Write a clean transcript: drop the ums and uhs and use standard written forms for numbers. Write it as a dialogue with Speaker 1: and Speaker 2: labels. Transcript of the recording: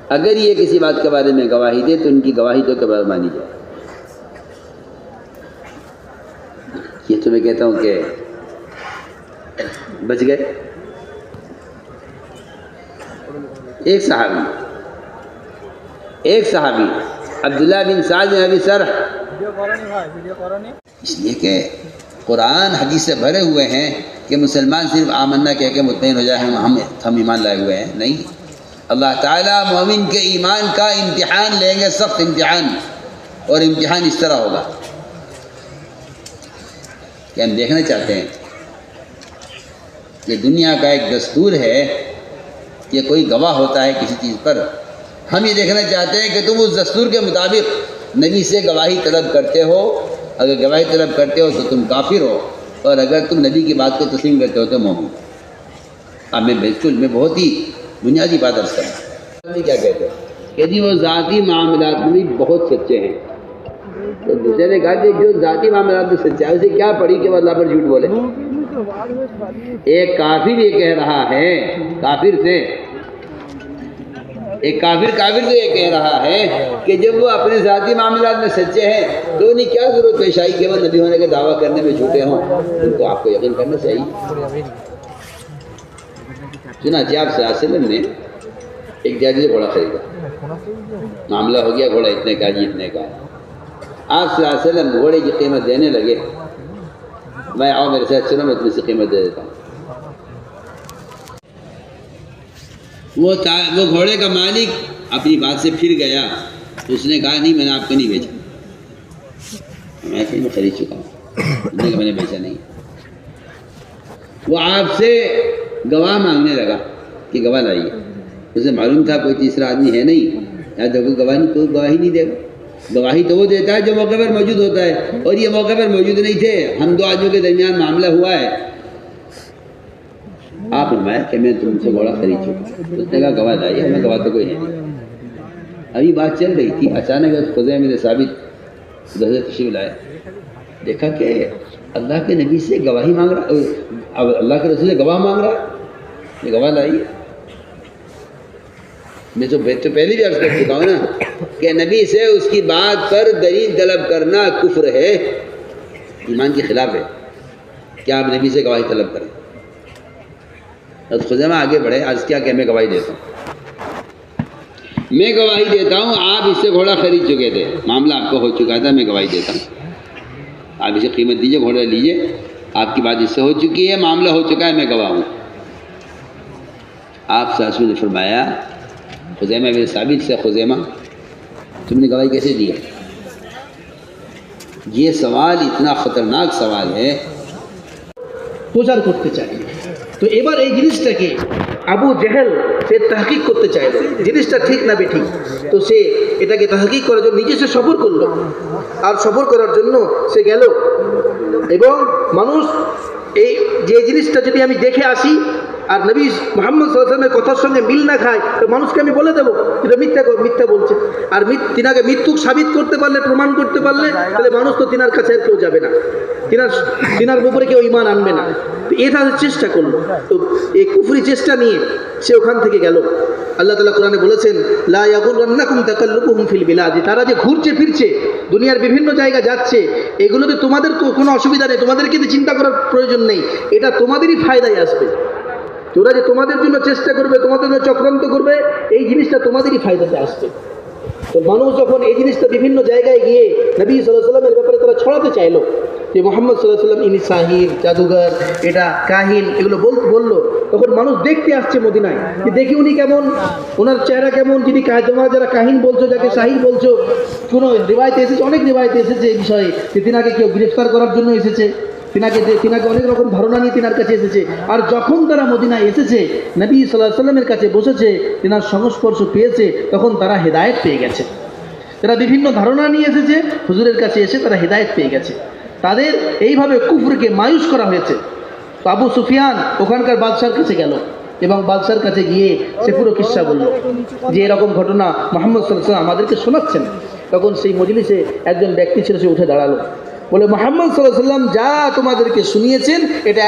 Speaker 1: اگر یہ کسی بات کے بارے میں گواہی دے تو ان کی گواہی تو کبھی مانی جائے. یہ تو میں کہتا ہوں کہ بچ گئے. ایک صحابی عبداللہ بن سعد بن ابی سرح، اس لیے کہ قرآن حدیث سے بھرے ہوئے ہیں کہ مسلمان صرف آمنا کہہ کے مطمئن ہو جائے ہم ایمان لائے ہوئے ہیں. نہیں، اللہ تعالیٰ مومن کے ایمان کا امتحان لیں گے، سخت امتحان. اور امتحان اس طرح ہوگا کہ ہم دیکھنا چاہتے ہیں کہ دنیا کا ایک دستور ہے کہ کوئی گواہ ہوتا ہے کسی چیز پر، ہم یہ دیکھنا چاہتے ہیں کہ تم اس دستور کے مطابق نبی سے گواہی طلب کرتے ہو. اگر گواہی طلب کرتے ہو تو تم کافر ہو، اور اگر تم نبی کی بات کو تسلیم کرتے ہو تو مومن. اب میں بہت ہی بنیادی بات عرض کرنا. کیا کہتے ہیں کہ جی وہ ذاتی معاملات میں بھی بہت سچے ہیں. تو دوسرے نے کہا کہ جو ذاتی معاملات میں سچا ہے اسے کیا پڑھی کہ وہ اللہ پر جھوٹ بولے. ایک کافر یہ کہہ رہا ہے، ایک کافر تو یہ کہہ رہا ہے کہ جب وہ اپنے ذاتی معاملات میں سچے ہیں تو انہیں کیا ضرورت پیش آئی کہ وہ نبی ہونے کا دعویٰ کرنے میں جھوٹے ہوں. ان کو آپ کو یقین کرنا چاہیے. چنانچہ آپ صلی اللہ علیہ وسلم نے ایک جادو سے گھوڑا خریدا. معاملہ ہو گیا گھوڑا اتنے کا جی اتنے کا. آپ صلی اللہ علیہ وسلم گھوڑے کی قیمت دینے لگے. میں آؤ میرے ساتھ چلو میں تمہیں سے قیمت دے دیتا ہوں. وہ گھوڑے کا مالک اپنی بات سے پھر گیا. اس نے کہا نہیں، میں نے آپ کو نہیں بیچا. میں کہ میں خرید چکا ہوں. میں نے بیچا نہیں. وہ آپ سے گواہ مانگنے لگا کہ گواہ لائیے. اسے معلوم تھا کوئی تیسرا آدمی ہے نہیں، یا تو کوئی گواہی نہیں دے گا. گواہی تو وہ دیتا ہے جو موقع پر موجود ہوتا ہے، اور یہ موقع پر موجود نہیں تھے. ہم دو آدمیوں کے درمیان معاملہ ہوا ہے. آپ فرمایا کہ میں تم سے گھوڑا خرید چکا. اس نے کہا گواہ لائیے. ہمیں گواہ تو کوئی ہے نہیں. ابھی بات چل رہی تھی، اچانک خزیمہ بن ثابت ادھر سے تشریف لائے. دیکھا کہ اللہ کے نبی سے گواہی مانگ رہا، اللہ کے رسول سے گواہ مانگ رہا. یہ گواہ لائیے. میں تو پہلے بھی عرض کر چکا ہوں نا کہ نبی سے اس کی بات پر دلیل طلب کرنا کفر ہے، ایمان کے خلاف ہے. کیا آپ نبی سے گواہی طلب کریں؟ خزیمہ آگے بڑھے. عرض کیا کہ میں گواہی دیتا ہوں، آپ اس سے گھوڑا خرید چکے تھے، معاملہ آپ کو ہو چکا تھا، میں گواہی دیتا ہوں. آپ اسے قیمت دیجئے، گھوڑا لیجئے. آپ کی بات اس سے ہو چکی ہے، معاملہ ہو چکا ہے، میں گواہ ہوں. آپ صلی اللہ علیہ وسلم نے فرمایا خزیمہ بن ثابت سے، خزیمہ تم نے گواہی کیسے دی؟ یہ سوال اتنا خطرناک سوال ہے.
Speaker 2: প্রচার করতে চাইল। তো এবার এই জিনিসটাকে আবু জেহেল সে তাহকিক করতে চাইল, জিনিসটা ঠিক না বেঠিক। তো সে এটাকে তাহকিক করার জন্য নিজে সে সফর করলো, আর সফর করার জন্য সে গেল এবং মানুষ এই যে জিনিসটা যদি আমি দেখে আসি আর নবী মুহাম্মদ সাল্লাল্লাহু আলাইহি ওয়াসাল্লামের কথার সঙ্গে মিল না খায় তো মানুষকে আমি বলে দেবো এটা মিথ্যা বলছে। আর তিনাকে মৃত্যুক সাবিত করতে পারলে, প্রমাণ করতে পারলে তাহলে মানুষ তো তিনার কাছে কেউ যাবে না, তিনার উপরে কেউ ঈমান আনবে না। তো এটা চেষ্টা করলো। তো এই কুফরি চেষ্টা নিয়ে সে ওখান থেকে গেল। আল্লাহ তাআলা কোরআনে বলেছেন লা ইয়াগুররান্নাকুম তাকাল্লুবুহুম ফিল বিলাদ, তারা যে ঘুরছে ফিরছে দুনিয়ার বিভিন্ন জায়গা যাচ্ছে, এগুলোতে তোমাদের কোনো অসুবিধা নেই, তোমাদের কিন্তু চিন্তা করার প্রয়োজন নেই, এটা তোমাদেরই ফায়দায় আসবে। তোরা যে তোমাদের জন্য চেষ্টা করবে, তোমাদের জন্য চক্রান্ত করবে, এই জিনিসটা তোমাদেরই ফায়দাতে আসবে। তো মানুষ যখন এই জিনিসটা বিভিন্ন জায়গায় গিয়ে নবী সাল্লাল্লাহু আলাইহি ওয়াসাল্লামের ব্যাপারে তারা ছড়াতে চাইলো যে মুহাম্মদ সাল্লাল্লাহু আলাইহি ওয়াসাল্লাম ইনি সাহির, জাদুঘর, এটা কাহিন, এগুলো বললো, তখন মানুষ দেখতে আসছে মদিনায় যে দেখি উনি কেমন, ওনার চেহারা কেমন। যিনি তোমরা যারা কাহিন বলছো, যাকে সাহির বলছো, কোনো রিওয়ায়েতে এসেছে, অনেক রিওয়ায়েতে এসেছে এই বিষয়ে যে তিনাকে কেউ গ্রেফতার করার জন্য এসেছে, তিনাকে অনেক রকম ধারণা নিয়ে তিনার কাছে এসেছে। আর যখন তারা মদিনায় এসেছে, নবী সাল্লাল্লাহু আলাইহি ওয়াসাল্লামের কাছে বসেছে, তিনার সংস্পর্শ পেয়েছে, তখন তারা হেদায়েত পেয়ে গেছে। তারা বিভিন্ন ধারণা নিয়ে এসেছে, হুজুরের কাছে এসে তারা হেদায়েত পেয়ে গেছে। তাদের এইভাবে কুফরকে মায়ুস করা হয়েছে। তো আবু সুফিয়ান ওখানকার বাদশার কাছে গেল এবং বাদশার কাছে গিয়ে সে পুরো কিস্সা বলল যে এরকম ঘটনা মুহাম্মদ সাল্লাল্লাহু আলাইহি ওয়াসাল্লাম আমাদেরকে শোনাচ্ছেন। তখন সেই মজলিসে একজন ব্যক্তি ছিল, সে উঠে দাঁড়ালো, বলে মুহাম্মদ সাল্লাল্লাহু আলাইহি ওয়াসাল্লাম যা তোমাদেরকে শুনিয়েছেন এটা